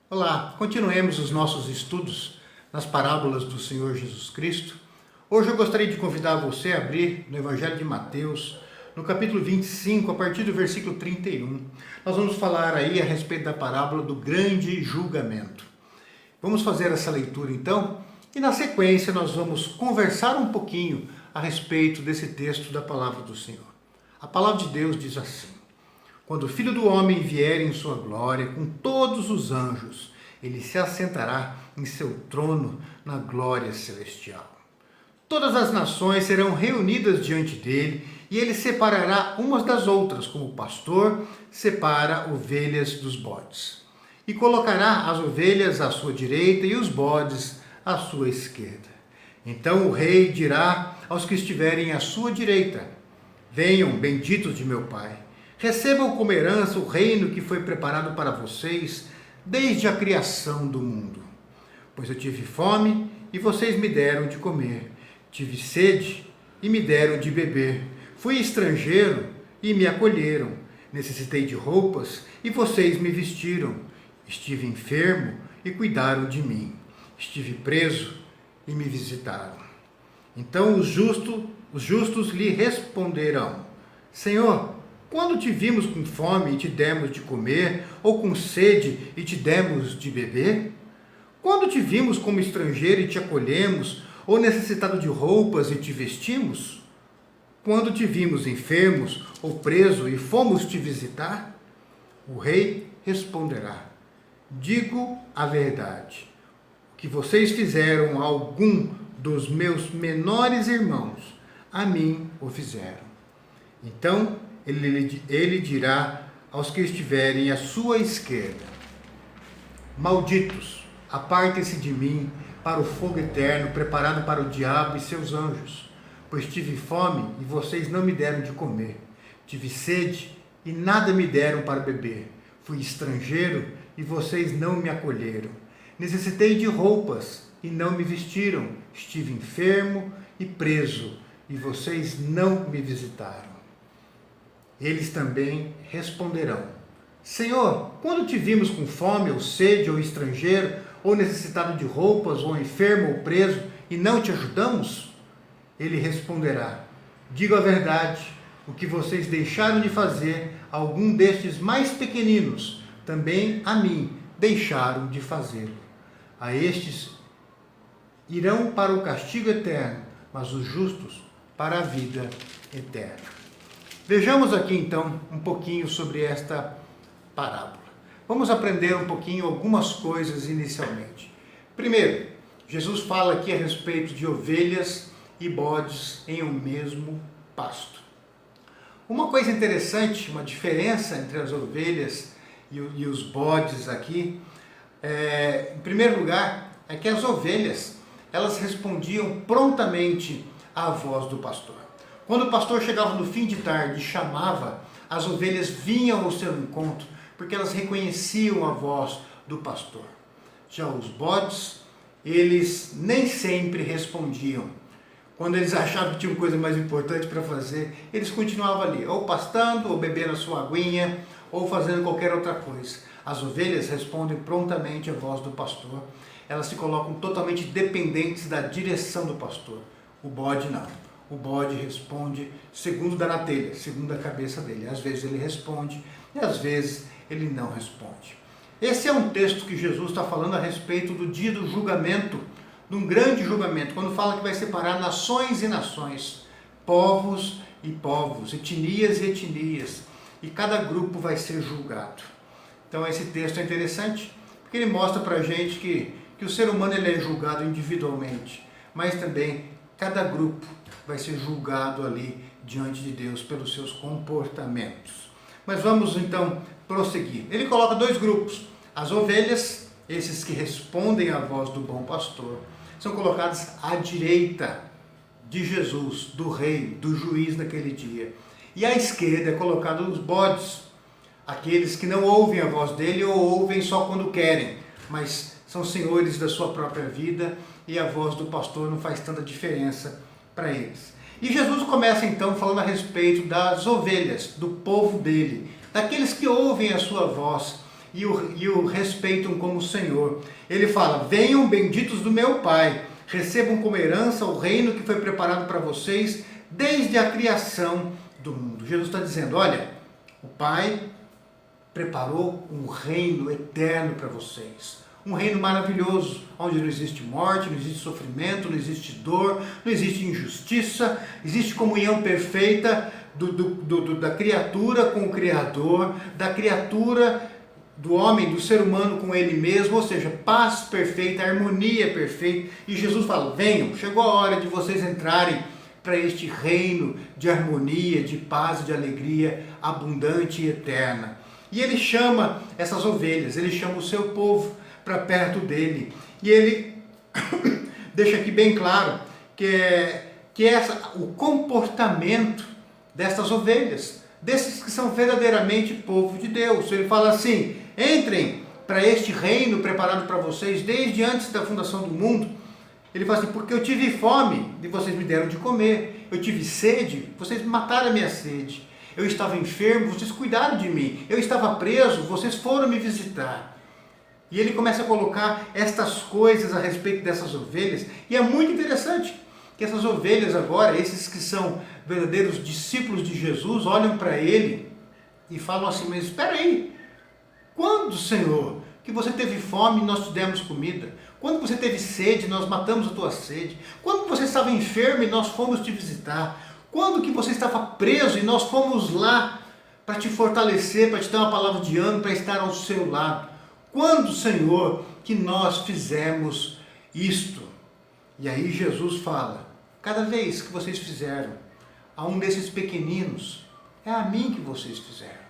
Olá, continuemos os nossos estudos nas parábolas do Senhor Jesus Cristo. Hoje eu gostaria de convidar você a abrir no Evangelho de Mateus, no capítulo 25, a partir do versículo 31. Nós vamos falar aí a respeito da parábola do grande julgamento. Vamos fazer essa leitura então, e na sequência nós vamos conversar um pouquinho a respeito desse texto da palavra do Senhor. A palavra de Deus diz assim: quando o Filho do Homem vier em sua glória com todos os anjos, ele se assentará em seu trono na glória celestial. Todas as nações serão reunidas diante dele e ele separará umas das outras, como o pastor separa ovelhas dos bodes. E colocará as ovelhas à sua direita e os bodes à sua esquerda. Então o rei dirá aos que estiverem à sua direita: venham, benditos de meu Pai. Recebam como herança o reino que foi preparado para vocês desde a criação do mundo. Pois eu tive fome e vocês me deram de comer. Tive sede e me deram de beber. Fui estrangeiro e me acolheram. Necessitei de roupas e vocês me vestiram. Estive enfermo e cuidaram de mim. Estive preso e me visitaram. Então os justos lhe responderão: Senhor, quando te vimos com fome e te demos de comer, ou com sede e te demos de beber? Quando te vimos como estrangeiro e te acolhemos, ou necessitado de roupas e te vestimos? Quando te vimos enfermos ou preso e fomos te visitar? O rei responderá: digo a verdade. O que vocês fizeram a algum dos meus menores irmãos, a mim o fizeram. Então ele dirá aos que estiverem à sua esquerda: malditos, apartem-se de mim para o fogo eterno preparado para o diabo e seus anjos, pois tive fome e vocês não me deram de comer, tive sede e nada me deram para beber, fui estrangeiro e vocês não me acolheram, necessitei de roupas e não me vestiram, estive enfermo e preso e vocês não me visitaram. Eles também responderão: Senhor, quando te vimos com fome, ou sede, ou estrangeiro, ou necessitado de roupas, ou enfermo, ou preso, e não te ajudamos? Ele responderá: digo a verdade, o que vocês deixaram de fazer a algum destes mais pequeninos, também a mim deixaram de fazê-lo. A estes irão para o castigo eterno, mas os justos para a vida eterna. Vejamos aqui então um pouquinho sobre esta parábola. Vamos aprender um pouquinho algumas coisas inicialmente. Primeiro, Jesus fala aqui a respeito de ovelhas e bodes em um mesmo pasto. Uma coisa interessante, uma diferença entre as ovelhas e os bodes aqui, em primeiro lugar, é que as ovelhas, elas respondiam prontamente à voz do pastor. Quando o pastor chegava no fim de tarde e chamava, as ovelhas vinham ao seu encontro, porque elas reconheciam a voz do pastor. Já os bodes, eles nem sempre respondiam. Quando eles achavam que tinham coisa mais importante para fazer, eles continuavam ali, ou pastando, ou bebendo a sua aguinha, ou fazendo qualquer outra coisa. As ovelhas respondem prontamente à voz do pastor. Elas se colocam totalmente dependentes da direção do pastor. O bode não. O bode responde segundo dá na telha, segundo a cabeça dele. Às vezes ele responde e às vezes ele não responde. Esse é um texto que Jesus está falando a respeito do dia do julgamento, de um grande julgamento, quando fala que vai separar nações e nações, povos e povos, etnias e etnias, e cada grupo vai ser julgado. Então esse texto é interessante, porque ele mostra para a gente que o ser humano ele é julgado individualmente, mas também cada grupo vai ser julgado ali diante de Deus pelos seus comportamentos. Mas vamos então prosseguir. Ele coloca dois grupos. As ovelhas, esses que respondem à voz do bom pastor, são colocadas à direita de Jesus, do rei, do juiz naquele dia. E à esquerda é colocado os bodes, aqueles que não ouvem a voz dele ou ouvem só quando querem, mas são senhores da sua própria vida e a voz do pastor não faz tanta diferença para eles. E Jesus começa então falando a respeito das ovelhas, do povo dele, daqueles que ouvem a sua voz e o respeitam como Senhor. Ele fala: venham benditos do meu Pai, recebam como herança o reino que foi preparado para vocês desde a criação do mundo. Jesus está dizendo: olha, o Pai preparou um reino eterno para vocês. Um reino maravilhoso, onde não existe morte, não existe sofrimento, não existe dor, não existe injustiça, existe comunhão perfeita da criatura com o Criador, da criatura, do homem, do ser humano com ele mesmo, ou seja, paz perfeita, harmonia perfeita. E Jesus fala: venham, chegou a hora de vocês entrarem para este reino de harmonia, de paz e de alegria abundante e eterna. E ele chama essas ovelhas, ele chama o seu povo para perto dele. E ele deixa aqui bem claro o comportamento dessas ovelhas, desses que são verdadeiramente povo de Deus. Ele fala assim: entrem para este reino preparado para vocês desde antes da fundação do mundo. Ele fala assim: porque eu tive fome e vocês me deram de comer, eu tive sede, vocês mataram a minha sede, eu estava enfermo, vocês cuidaram de mim, eu estava preso, vocês foram me visitar. E ele começa a colocar estas coisas a respeito dessas ovelhas, e é muito interessante que essas ovelhas agora, esses que são verdadeiros discípulos de Jesus, olham para ele e falam assim: mas espera aí, quando, Senhor, que você teve fome e nós te demos comida? Quando você teve sede, nós matamos a tua sede? Quando você estava enfermo e nós fomos te visitar? Quando que você estava preso e nós fomos lá para te fortalecer, para te dar uma palavra de ânimo, para estar ao seu lado? Quando, Senhor, que nós fizemos isto? E aí Jesus fala: cada vez que vocês fizeram a um desses pequeninos, é a mim que vocês fizeram.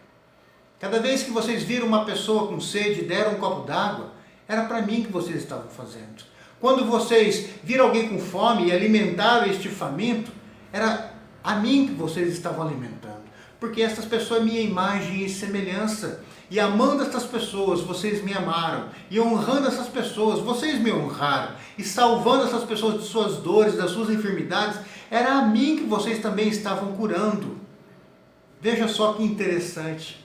Cada vez que vocês viram uma pessoa com sede e deram um copo d'água, era para mim que vocês estavam fazendo. Quando vocês viram alguém com fome e alimentaram este faminto, era a mim que vocês estavam alimentando. Porque essas pessoas é minha imagem e semelhança. E amando essas pessoas, vocês me amaram. E honrando essas pessoas, vocês me honraram. E salvando essas pessoas de suas dores, das suas enfermidades, era a mim que vocês também estavam curando. Veja só que interessante.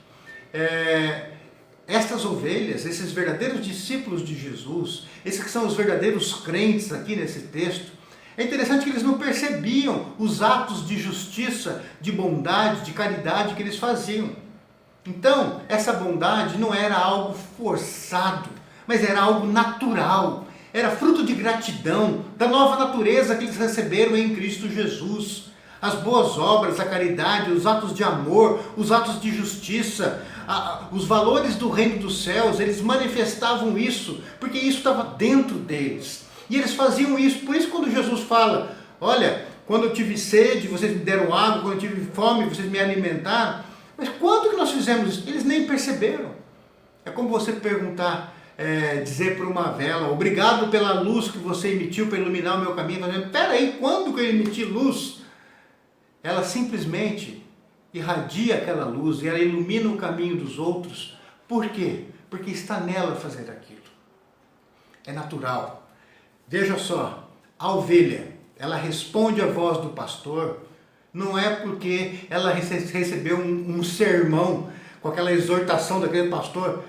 Estas ovelhas, esses verdadeiros discípulos de Jesus, esses que são os verdadeiros crentes aqui nesse texto, é interessante que eles não percebiam os atos de justiça, de bondade, de caridade que eles faziam. Então, essa bondade não era algo forçado, mas era algo natural. Era fruto de gratidão, da nova natureza que eles receberam em Cristo Jesus. As boas obras, a caridade, os atos de amor, os atos de justiça, os valores do reino dos céus, eles manifestavam isso, porque isso estava dentro deles. E eles faziam isso. Por isso, quando Jesus fala: olha, quando eu tive sede, vocês me deram água, quando eu tive fome, vocês me alimentaram. Mas quando que nós fizemos isso? Eles nem perceberam. É como você perguntar, dizer para uma vela: obrigado pela luz que você emitiu para iluminar o meu caminho. Espera aí, quando que eu emiti luz? Ela simplesmente irradia aquela luz e ela ilumina o caminho dos outros. Por quê? Porque está nela fazer aquilo. É natural. Veja só, a ovelha, ela responde à voz do pastor, não é porque ela recebeu um sermão com aquela exortação daquele pastor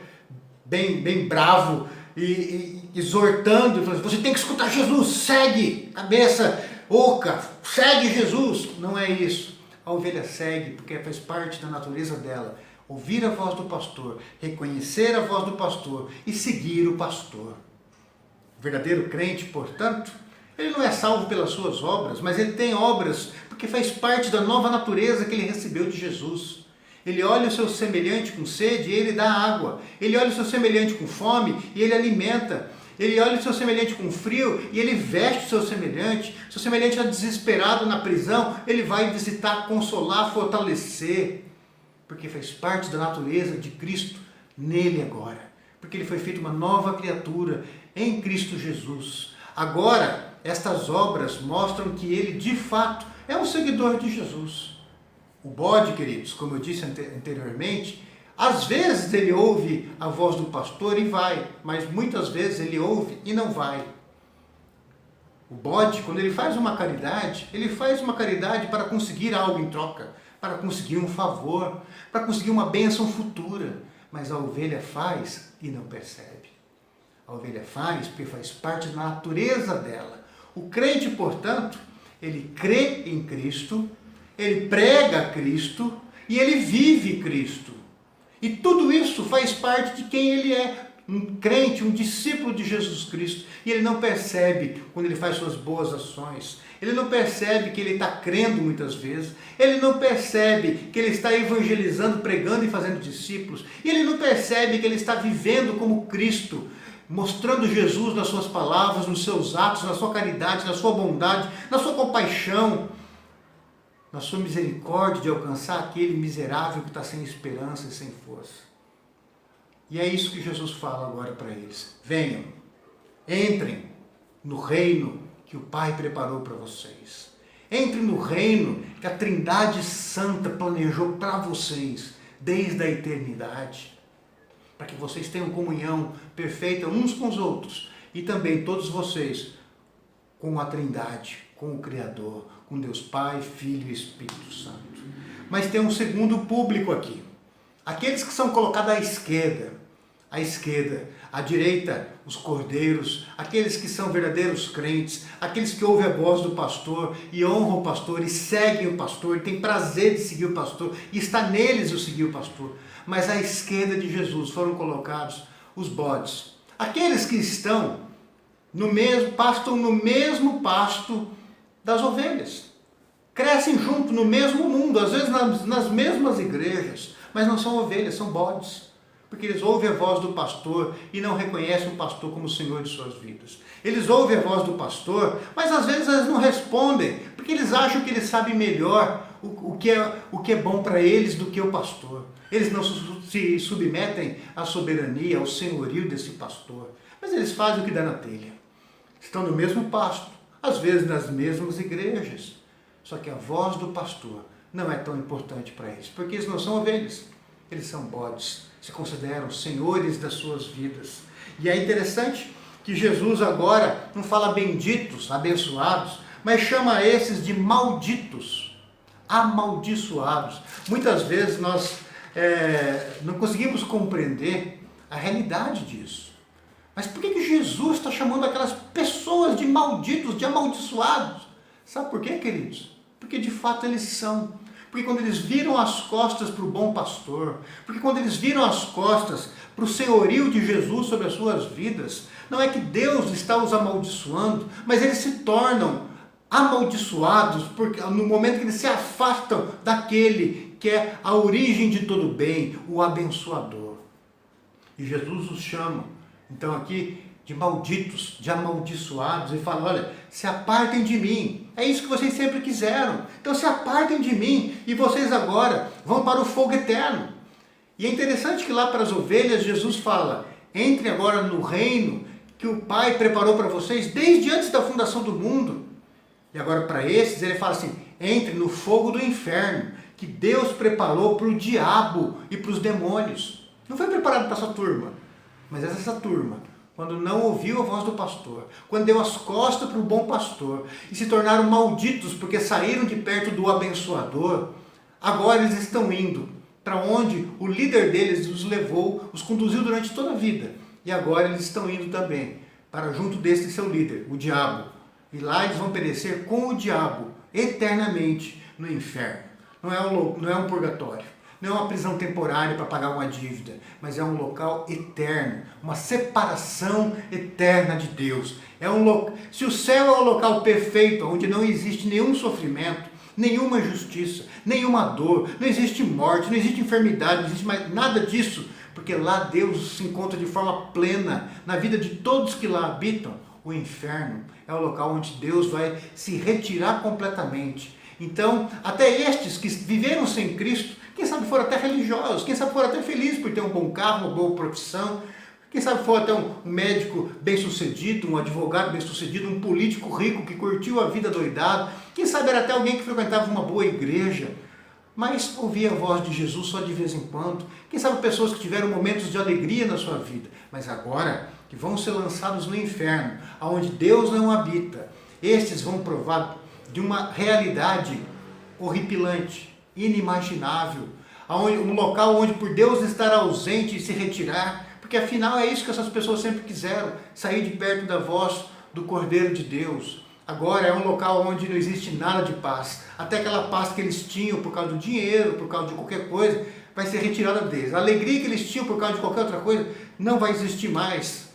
bem bravo e exortando, falando: você tem que escutar Jesus, segue, cabeça oca, segue Jesus. Não é isso. A ovelha segue porque faz parte da natureza dela ouvir a voz do pastor, reconhecer a voz do pastor e seguir o pastor. O verdadeiro crente, portanto, ele não é salvo pelas suas obras, mas ele tem obras porque faz parte da nova natureza que ele recebeu de Jesus. Ele olha o seu semelhante com sede e ele dá água. Ele olha o seu semelhante com fome e ele alimenta. Ele olha o seu semelhante com frio e ele veste o seu semelhante. O seu semelhante está desesperado na prisão, ele vai visitar, consolar, fortalecer. Porque faz parte da natureza de Cristo nele agora. Porque ele foi feito uma nova criatura em Cristo Jesus. Agora, estas obras mostram que ele, de fato, é um seguidor de Jesus. O bode, queridos, como eu disse anteriormente, às vezes ele ouve a voz do pastor e vai, mas muitas vezes ele ouve e não vai. O bode, quando ele faz uma caridade para conseguir algo em troca, para conseguir um favor, para conseguir uma bênção futura, mas a ovelha faz e não percebe. A ovelha faz porque faz parte da natureza dela. O crente, portanto, ele crê em Cristo, ele prega Cristo e ele vive Cristo. E tudo isso faz parte de quem ele é. Um crente, um discípulo de Jesus Cristo. E ele não percebe quando ele faz suas boas ações. Ele não percebe que ele está crendo muitas vezes. Ele não percebe que ele está evangelizando, pregando e fazendo discípulos. E ele não percebe que ele está vivendo como Cristo, mostrando Jesus nas suas palavras, nos seus atos, na sua caridade, na sua bondade, na sua compaixão, na sua misericórdia de alcançar aquele miserável que está sem esperança e sem força. E é isso que Jesus fala agora para eles. Venham, entrem no reino que o Pai preparou para vocês. Entrem no reino que a Trindade Santa planejou para vocês desde a eternidade. Para que vocês tenham comunhão perfeita uns com os outros. E também todos vocês com a Trindade, com o Criador, com Deus Pai, Filho e Espírito Santo. Mas tem um segundo público aqui. Aqueles que são colocados à esquerda, à direita, os cordeiros, aqueles que são verdadeiros crentes, aqueles que ouvem a voz do pastor e honram o pastor e seguem o pastor, e têm prazer de seguir o pastor, e está neles o seguir o pastor. Mas à esquerda de Jesus foram colocados os bodes, aqueles que estão pastam no mesmo pasto das ovelhas, crescem junto no mesmo mundo, às vezes nas mesmas igrejas, mas não são ovelhas, são bodes. Porque eles ouvem a voz do pastor e não reconhecem o pastor como o Senhor de suas vidas. Eles ouvem a voz do pastor, mas às vezes eles não respondem, porque eles acham que eles sabem melhor o que é bom para eles do que o pastor. Eles não se submetem à soberania, ao senhorio desse pastor. Mas eles fazem o que dá na telha. Estão no mesmo pasto, às vezes nas mesmas igrejas. Só que a voz do pastor não é tão importante para eles, porque eles não são ovelhas, eles são bodes. Se consideram senhores das suas vidas. E é interessante que Jesus agora não fala benditos, abençoados, mas chama esses de malditos, amaldiçoados. Muitas vezes nós não conseguimos compreender a realidade disso. Mas por que Jesus está chamando aquelas pessoas de malditos, de amaldiçoados? Sabe por quê, queridos? Porque de fato eles são. Porque quando eles viram as costas para o bom pastor, porque quando eles viram as costas para o senhorio de Jesus sobre as suas vidas, não é que Deus está os amaldiçoando, mas eles se tornam amaldiçoados porque no momento que eles se afastam daquele que é a origem de todo bem, o abençoador. E Jesus os chama, então aqui, de malditos, de amaldiçoados, e fala, olha, se apartem de mim. É isso que vocês sempre quiseram. Então se apartem de mim e vocês agora vão para o fogo eterno. E é interessante que lá para as ovelhas Jesus fala, entrem agora no reino que o Pai preparou para vocês desde antes da fundação do mundo. E agora para esses ele fala assim, entrem no fogo do inferno, que Deus preparou para o diabo e para os demônios. Não foi preparado para essa turma, mas essa turma, quando não ouviu a voz do pastor, quando deu as costas para o bom pastor e se tornaram malditos porque saíram de perto do abençoador, agora eles estão indo para onde o líder deles os levou, os conduziu durante toda a vida. E agora eles estão indo também para junto desse seu líder, o diabo. E lá eles vão perecer com o diabo eternamente no inferno. Não é um purgatório. Não é uma prisão temporária para pagar uma dívida, mas é um local eterno, uma separação eterna de Deus. Se o céu é o local perfeito, onde não existe nenhum sofrimento, nenhuma injustiça, nenhuma dor, não existe morte, não existe enfermidade, não existe mais nada disso, porque lá Deus se encontra de forma plena na vida de todos que lá habitam. O inferno é o local onde Deus vai se retirar completamente. Então, até estes que viveram sem Cristo, quem sabe foram até religiosos, quem sabe foram até felizes por ter um bom carro, uma boa profissão, quem sabe foram até um médico bem-sucedido, um advogado bem-sucedido, um político rico que curtiu a vida doidado, quem sabe era até alguém que frequentava uma boa igreja, mas ouvia a voz de Jesus só de vez em quando, quem sabe pessoas que tiveram momentos de alegria na sua vida, mas agora que vão ser lançados no inferno, onde Deus não habita, estes vão provar de uma realidade horripilante, inimaginável, um local onde por Deus estar ausente e se retirar, porque afinal é isso que essas pessoas sempre quiseram, sair de perto da voz do Cordeiro de Deus. Agora é um local onde não existe nada de paz, até aquela paz que eles tinham por causa do dinheiro, por causa de qualquer coisa, vai ser retirada deles. A alegria que eles tinham por causa de qualquer outra coisa não vai existir mais.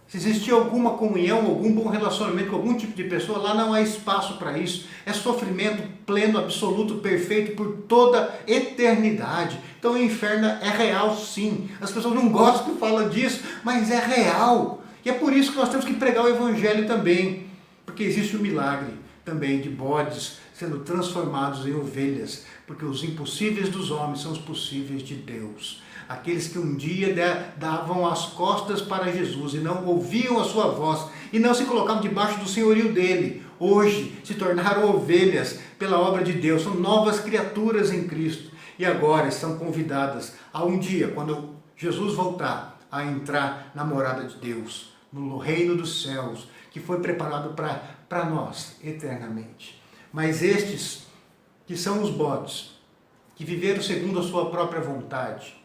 Se existir alguma comunhão, algum bom relacionamento com algum tipo de pessoa, lá não há espaço para isso. É sofrimento pleno, absoluto, perfeito por toda eternidade. Então o inferno é real, sim. As pessoas não gostam que fala disso, mas é real. E é por isso que nós temos que pregar o evangelho também, porque existe o milagre também de bodes sendo transformados em ovelhas, porque os impossíveis dos homens são os possíveis de Deus. Aqueles que um dia davam as costas para Jesus e não ouviam a sua voz e não se colocavam debaixo do senhorio dele, hoje se tornaram ovelhas pela obra de Deus, são novas criaturas em Cristo e agora estão convidadas a um dia, quando Jesus voltar, a entrar na morada de Deus, no reino dos céus, que foi preparado para nós eternamente. Mas estes que são os bodes, que viveram segundo a sua própria vontade,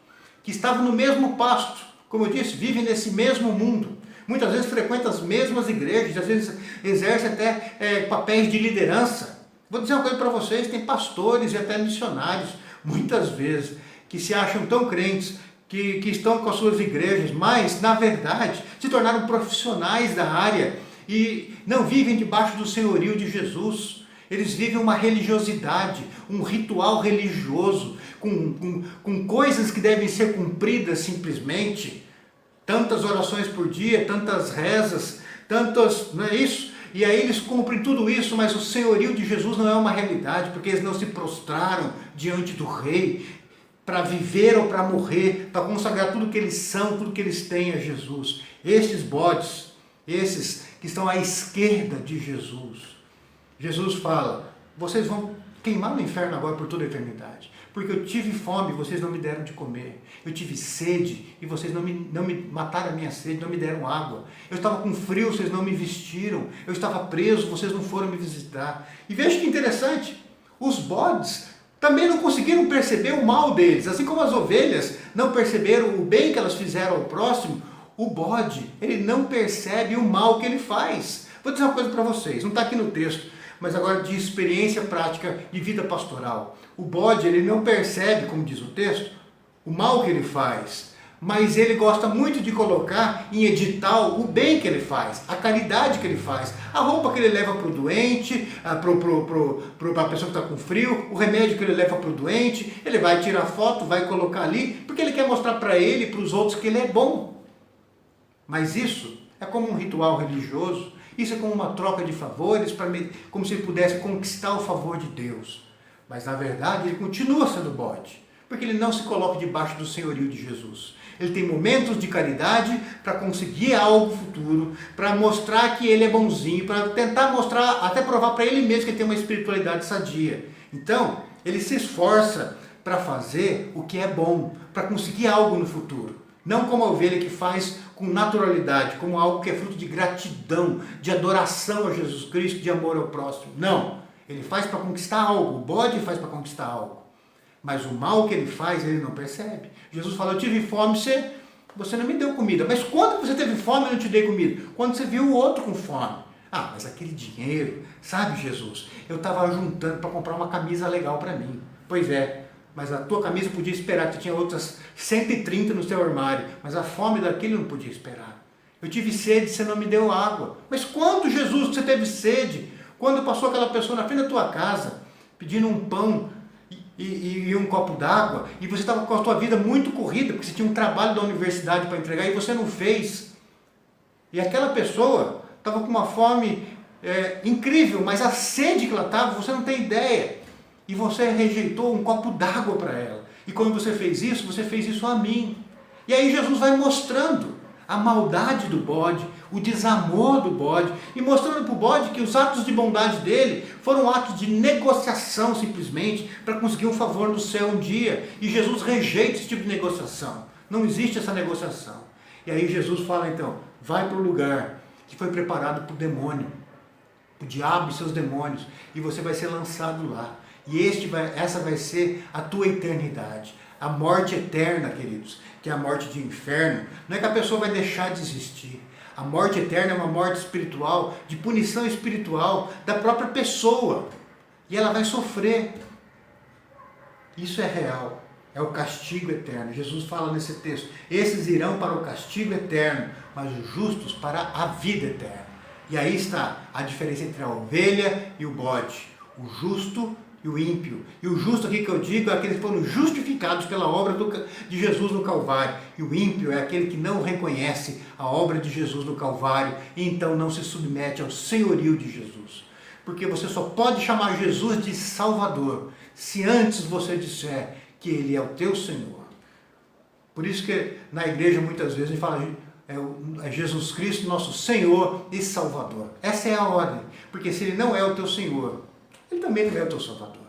que estavam no mesmo pasto, como eu disse, vivem nesse mesmo mundo, muitas vezes frequentam as mesmas igrejas, às vezes exercem até papéis de liderança. Vou dizer uma coisa para vocês, tem pastores e até missionários, muitas vezes, que se acham tão crentes, que estão com as suas igrejas, mas, na verdade, se tornaram profissionais da área e não vivem debaixo do senhorio de Jesus. Eles vivem uma religiosidade, um ritual religioso, com coisas que devem ser cumpridas simplesmente. Tantas orações por dia, tantas rezas, tantas, não é isso? E aí eles cumprem tudo isso, mas o senhorio de Jesus não é uma realidade, porque eles não se prostraram diante do rei para viver ou para morrer, para consagrar tudo que eles são, tudo que eles têm a Jesus. Estes bodes, esses que estão à esquerda de Jesus, Jesus fala, vocês vão queimar no inferno agora por toda a eternidade, porque eu tive fome e vocês não me deram de comer, eu tive sede e vocês não me mataram a minha sede, não me deram água, eu estava com frio, vocês não me vestiram, eu estava preso, vocês não foram me visitar. E veja que interessante, os bodes também não conseguiram perceber o mal deles, assim como as ovelhas não perceberam o bem que elas fizeram ao próximo, o bode, ele não percebe o mal que ele faz. Vou dizer uma coisa para vocês, não está aqui no texto, mas agora de experiência prática de vida pastoral. O bode, ele não percebe, como diz o texto, o mal que ele faz, mas ele gosta muito de colocar em edital o bem que ele faz, a caridade que ele faz, a roupa que ele leva para o doente, para a pessoa que está com frio, o remédio que ele leva para o doente, ele vai tirar foto, vai colocar ali, porque ele quer mostrar para ele e para os outros que ele é bom. Mas isso é como um ritual religioso, isso é como uma troca de favores, como se ele pudesse conquistar o favor de Deus. Mas na verdade ele continua sendo bode, porque ele não se coloca debaixo do senhorio de Jesus. Ele tem momentos de caridade para conseguir algo futuro, para mostrar que ele é bonzinho, para tentar mostrar, até provar para ele mesmo que ele tem uma espiritualidade sadia. Então, ele se esforça para fazer o que é bom, para conseguir algo no futuro. Não como a ovelha que faz com naturalidade, como algo que é fruto de gratidão, de adoração a Jesus Cristo, de amor ao próximo. Não, ele faz para conquistar algo, o bode faz para conquistar algo. Mas o mal que ele faz, ele não percebe. Jesus fala, eu tive fome, você não me deu comida. Mas quando você teve fome, eu não te dei comida? Quando você viu o outro com fome. Ah, mas aquele dinheiro, sabe, Jesus? Eu estava juntando para comprar uma camisa legal para mim. Pois é, mas a tua camisa podia esperar, que tinha outras 130 no seu armário. Mas a fome daquele não podia esperar. Eu tive sede, você não me deu água. Mas quando, Jesus, você teve sede? Quando passou aquela pessoa na frente da tua casa, pedindo um pão e um copo d'água, e você estava com a tua vida muito corrida, porque você tinha um trabalho da universidade para entregar e você não fez. E aquela pessoa estava com uma fome incrível, mas a sede que ela estava, você não tem ideia. E você rejeitou um copo d'água para ela. E quando você fez isso a mim. E aí Jesus vai mostrando a maldade do bode, o desamor do bode, e mostrando para o bode que os atos de bondade dele foram atos de negociação simplesmente, para conseguir um favor no céu um dia. E Jesus rejeita esse tipo de negociação. Não existe essa negociação. E aí Jesus fala então, vai para o lugar que foi preparado para o demônio, o diabo e seus demônios, e você vai ser lançado lá. E essa vai ser a tua eternidade. A morte eterna, queridos, que é a morte de inferno, não é que a pessoa vai deixar de existir. A morte eterna é uma morte espiritual, de punição espiritual da própria pessoa. E ela vai sofrer. Isso é real. É o castigo eterno. Jesus fala nesse texto: esses irão para o castigo eterno, mas os justos para a vida eterna. E aí está a diferença entre a ovelha e o bode. O justo e o ímpio. E o justo aqui que eu digo é aqueles que foram justificados pela obra de Jesus no Calvário. E o ímpio é aquele que não reconhece a obra de Jesus no Calvário e então não se submete ao senhorio de Jesus. Porque você só pode chamar Jesus de Salvador se antes você disser que Ele é o teu Senhor. Por isso que na igreja muitas vezes a gente fala é Jesus Cristo nosso Senhor e Salvador. Essa é a ordem. Porque se Ele não é o teu Senhor, Ele também não é o teu Salvador.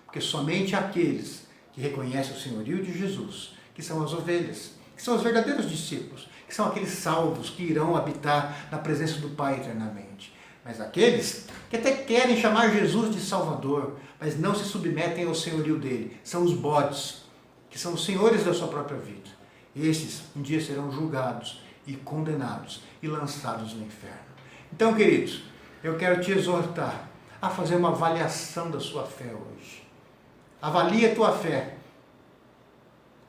Porque somente aqueles que reconhecem o senhorio de Jesus, que são as ovelhas, que são os verdadeiros discípulos, que são aqueles salvos que irão habitar na presença do Pai eternamente. Mas aqueles que até querem chamar Jesus de Salvador, mas não se submetem ao senhorio dele, são os bodes, que são os senhores da sua própria vida. Esses um dia serão julgados e condenados e lançados no inferno. Então, queridos, eu quero te exortar a fazer uma avaliação da sua fé hoje. Avalie a tua fé,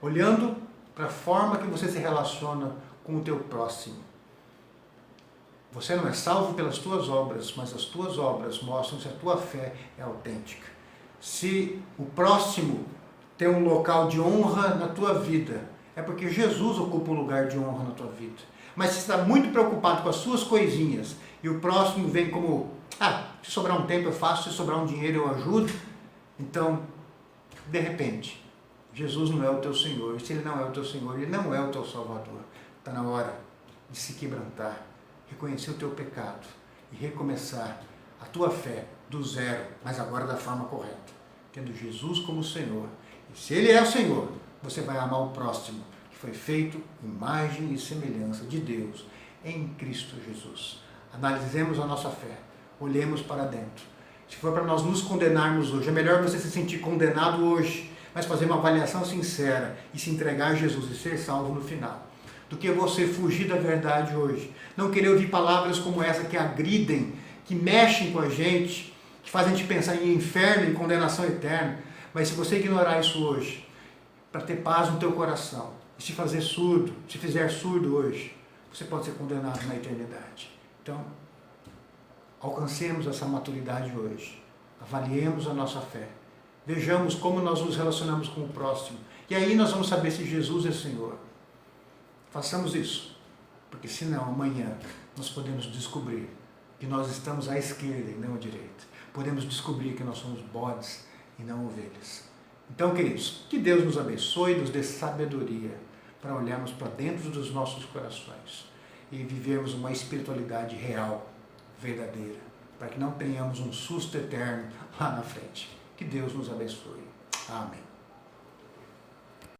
olhando para a forma que você se relaciona com o teu próximo. Você não é salvo pelas tuas obras, mas as tuas obras mostram se a tua fé é autêntica. Se o próximo tem um local de honra na tua vida, é porque Jesus ocupa um lugar de honra na tua vida. Mas se está muito preocupado com as suas coisinhas e o próximo vem como, se sobrar um tempo eu faço, se sobrar um dinheiro eu ajudo, então, de repente, Jesus não é o teu Senhor. E se Ele não é o teu Senhor, Ele não é o teu Salvador. Está na hora de se quebrantar, reconhecer o teu pecado e recomeçar a tua fé do zero, mas agora da forma correta, tendo Jesus como Senhor. E se Ele é o Senhor, você vai amar o próximo, que foi feito imagem e semelhança de Deus em Cristo Jesus. Analisemos a nossa fé, olhemos para dentro. Se for para nós nos condenarmos hoje, é melhor você se sentir condenado hoje, mas fazer uma avaliação sincera e se entregar a Jesus e ser salvo no final, do que você fugir da verdade hoje. Não querer ouvir palavras como essa que agridem, que mexem com a gente, que fazem a gente pensar em inferno e condenação eterna. Mas se você ignorar isso hoje, para ter paz no teu coração, e se fazer surdo, se fizer surdo hoje, você pode ser condenado na eternidade. Então, alcancemos essa maturidade hoje. Avaliemos a nossa fé. Vejamos como nós nos relacionamos com o próximo. E aí nós vamos saber se Jesus é Senhor. Façamos isso, porque senão amanhã nós podemos descobrir que nós estamos à esquerda e não à direita. Podemos descobrir que nós somos bodes e não ovelhas. Então, queridos, que Deus nos abençoe e nos dê sabedoria para olharmos para dentro dos nossos corações e vivermos uma espiritualidade real, verdadeira, para que não tenhamos um susto eterno lá na frente. Que Deus nos abençoe. Amém.